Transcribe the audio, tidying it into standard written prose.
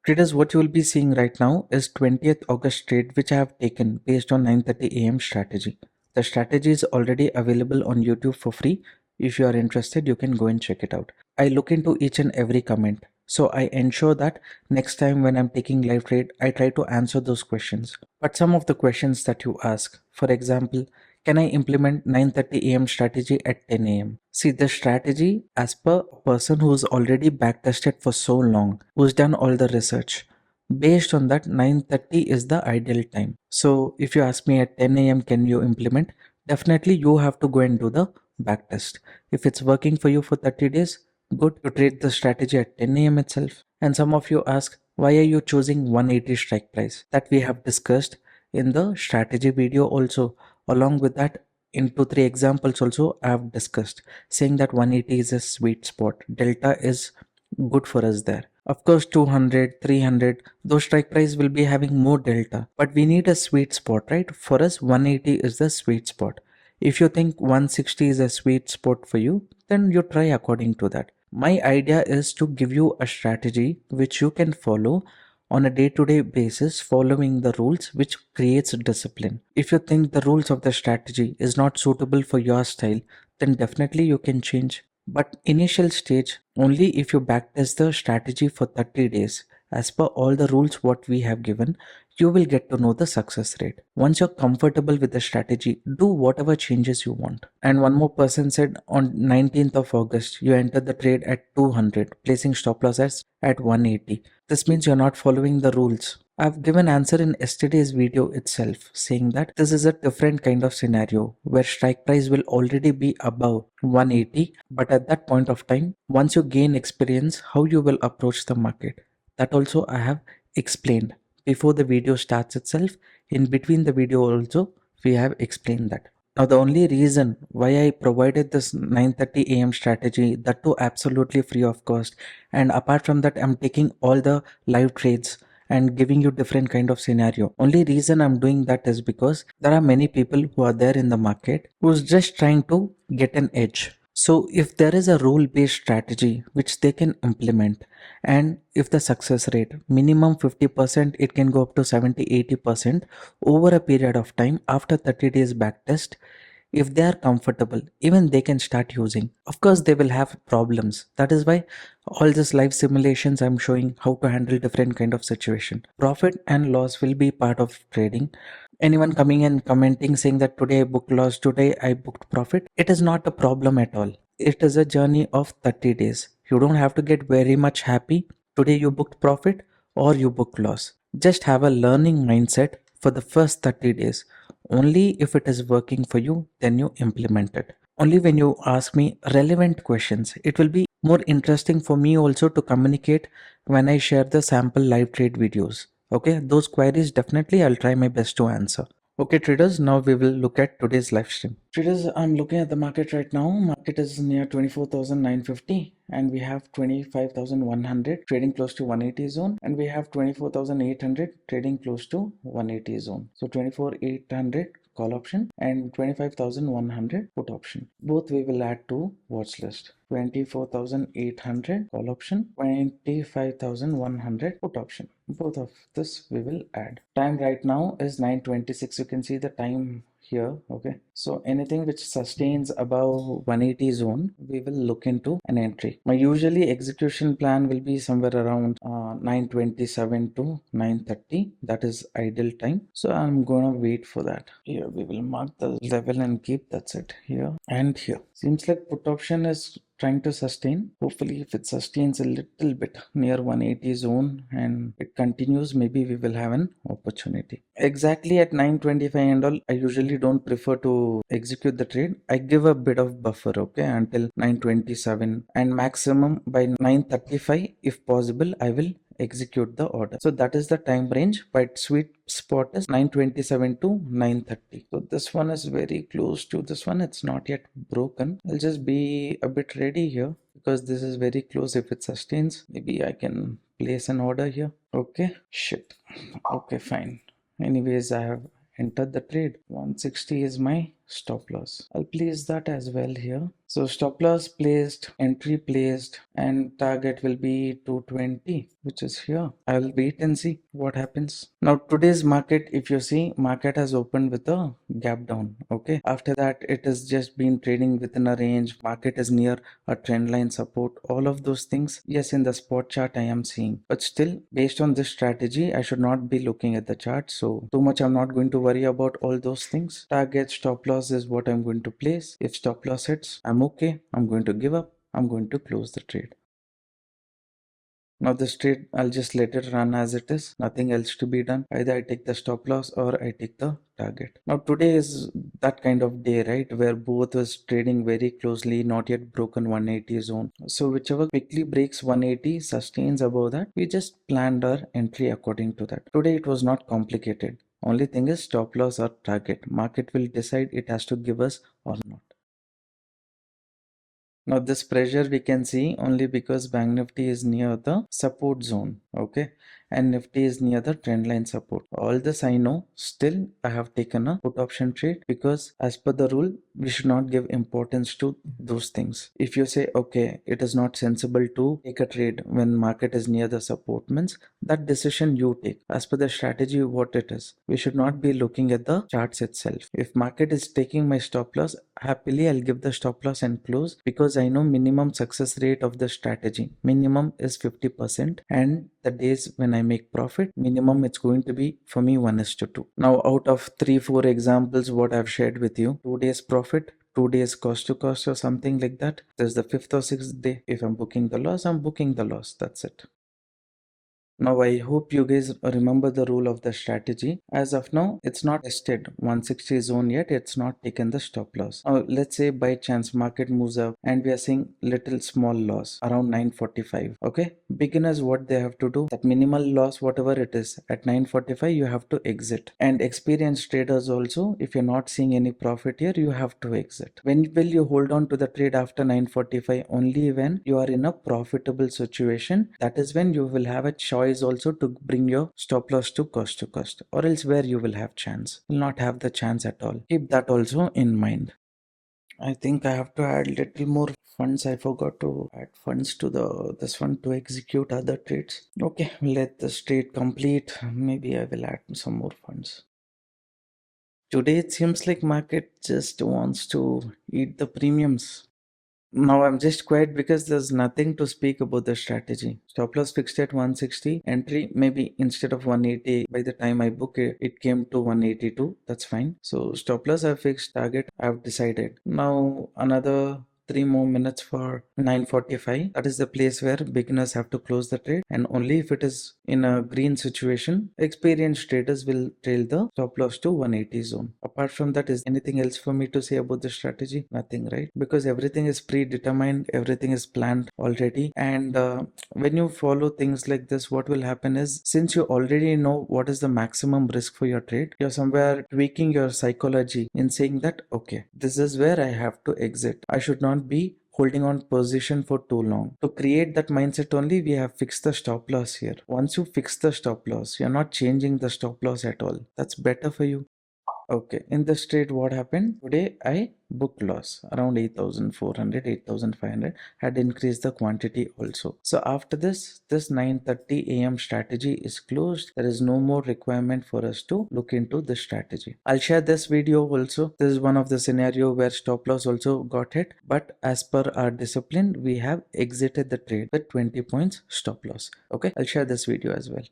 Traders, what you will be seeing right now is 20th August trade which I have taken based on 9:30 a.m. strategy. The strategy is already available on YouTube for free. If you are interested, you can go and check it out. I look into each and every comment. So I ensure that next time when I'm taking live trade, I try to answer those questions. But some of the questions that you ask, for example, can I implement 9:30 a.m. strategy at 10 a.m.? See, the strategy as per a person who's already backtested for so long, who's done all the research. Based on that, 9:30 is the ideal time. So if you ask me at 10 a.m. can you implement? Definitely you have to go and do the backtest. If it's working for you for 30 days, good, you trade the strategy at 10 a.m. itself. And some of you ask, why are you choosing 180 strike price? That we have discussed in the strategy video also. Along with that, in 2-3 examples also I have discussed, saying that 180 is a sweet spot. Delta is good for us there. Of course, 200, 300, those strike price will be having more delta, but we need a sweet spot, right? For us, 180 is the sweet spot. If you think 160 is a sweet spot for you, then you try according to that. My idea is to give you a strategy which you can follow on a day-to-day basis, following the rules, which creates discipline. If you think the rules of the strategy is not suitable for your style, then definitely you can change. But initial stage, only if you backtest the strategy for 30 days as per all the rules what we have given, you will get to know the success rate. Once you're comfortable with the strategy, do whatever changes you want. And one more person said on 19th of August, you entered the trade at 200, placing stop loss at 180. This means you're not following the rules. I've given answer in yesterday's video itself, saying that this is a different kind of scenario where strike price will already be above 180, but at that point of time, once you gain experience, how you will approach the market. That also I have explained before the video starts itself. In between the video also, we have explained that. Now the only reason why I provided this 9:30 a.m. strategy, that too absolutely free of cost, and apart from that I'm taking all the live trades and giving you different kind of scenario. Only reason I'm doing that is because there are many people who are there in the market who's just trying to get an edge. So if there is a rule based strategy which they can implement, and if the success rate minimum 50%, it can go up to 70-80% over a period of time after 30 days backtest. If they are comfortable, even they can start using. Of course they will have problems. That is why all these live simulations I'm showing how to handle different kind of situation. Profit and loss will be part of trading. Anyone coming and commenting saying that today I booked loss, today I booked profit, it is not a problem at all. It is a journey of 30 days. You don't have to get very much happy today you booked profit or you booked loss. Just have a learning mindset for the first 30 days. Only if it is working for you, then you implement it. Only when you ask me relevant questions, it will be more interesting for me also to communicate when I share the sample live trade videos. Okay, those queries definitely I'll try my best to answer. Okay traders, now we will look at today's live stream. Traders, I'm looking at the market right now. Market is near 24,950 and we have 25,100 trading close to 180 zone, and we have 24,800 trading close to 180 zone. So 24,800 call option and 25,100 put option. Both we will add to watch list. 24,800 call option, 25,100 put option. Both of this we will add. Time right now is 9:26. You can see the time here. Okay, so anything which sustains above 180 zone, we will look into an entry. My usually execution plan will be somewhere around 9:27 to 9:30. That is ideal time, so I'm gonna wait for that. Here we will mark the level and keep, that's it, here and here. Seems like put option is trying to sustain. Hopefully if it sustains a little bit near 180 zone and it continues, maybe we will have an opportunity. Exactly at 9:25 and all, I usually don't prefer to execute the trade. I give a bit of buffer, okay, until 9:27, and maximum by 9:35 if possible I will execute the order. So that is the time range, but sweet spot is 9:27 to 9:30. So this one is very close to this one. It's not yet broken. I'll just be a bit ready here because this is very close. If it sustains, maybe I can place an order here. Okay, shit. Okay, fine. Anyways, I have entered the trade. 160 is my stop loss. I'll place that as well here. So stop loss placed, entry placed, and target will be 220. which is here. I'll wait and see what happens. Now today's market, if you see, market has opened with a gap down. Okay, after that it has just been trading within a range. Market is near a trend line support. All of those things, yes, in the spot chart I am seeing, but still based on this strategy I should not be looking at the chart. So too much I'm not going to worry about all those things. Target, stop loss is what I'm going to place. If stop loss hits, I'm okay. I'm going to give up. I'm going to close the trade. Now this trade, I'll just let it run as it is. Nothing else to be done. Either I take the stop loss or I take the target. Now today is that kind of day, right, where both was trading very closely, not yet broken 180 zone. So whichever quickly breaks 180, sustains above that, we just planned our entry according to that. Today it was not complicated. Only thing is stop loss or target. Market will decide it has to give us or not. Now this pressure we can see only because Bank Nifty is near the support zone, okay, and Nifty is near the trend line support. All this I know, still I have taken a put option trade because as per the rule, we should not give importance to those things. If you say, okay, it is not sensible to take a trade when market is near the support, means that decision you take. As per the strategy, what it is, we should not be looking at the charts itself. If market is taking my stop loss, happily I'll give the stop loss and close because I know minimum success rate of the strategy. Minimum is 50%, and the days when I make profit, minimum it's going to be for me 1:2. Now out of 3-4 examples what I've shared with you, 2 days profit, 2 days cost to cost or something like that. There's the 5th or 6th day. If I'm booking the loss, I'm booking the loss. That's it. Now I hope you guys remember the rule of the strategy. As of now, it's not tested 160 zone yet. It's not taken the stop loss. Now let's say by chance market moves up and we are seeing little small loss around 945. Okay, beginners, what they have to do, that minimal loss whatever it is at 945, you have to exit. And experienced traders also, if you're not seeing any profit here, you have to exit. When will you hold on to the trade after 945? Only when you are in a profitable situation. That is when you will have a choice also to bring your stop loss to cost, or else where you will have chance, will not have the chance at all. Keep that also in mind. I think I have to add little more funds. I forgot to add funds to the this one to execute other trades. Okay, let the trade complete. Maybe I will add some more funds. Today it seems like market just wants to eat the premiums. Now I'm just quiet because there's nothing to speak about the strategy. Stop loss fixed at 160. Entry maybe instead of 180. By the time I book it, it came to 182. That's fine. So stop loss I fixed. Target I've decided. Now another 3 more minutes for 945. That is the place where beginners have to close the trade, and only if it is in a green situation, experienced traders will trail the stop loss to 180 zone. Apart from that, is anything else for me to say about the strategy? Nothing, right? Because everything is predetermined, everything is planned already, and when you follow things like this, what will happen is, since you already know what is the maximum risk for your trade, you're somewhere tweaking your psychology in saying that, okay, this is where I have to exit. I should not be holding on position for too long. To create that mindset only, we have fixed the stop loss here. Once you fix the stop loss, you're not changing the stop loss at all. That's better for you. Okay, in this trade, what happened? Today I booked loss around 8,400, 8,500, had increased the quantity also. So after this 9:30 a.m. strategy is closed. There is no more requirement for us to look into this strategy. I'll share this video also. This is one of the scenario where stop loss also got hit, but as per our discipline, we have exited the trade with 20 points stop loss. Okay, I'll share this video as well.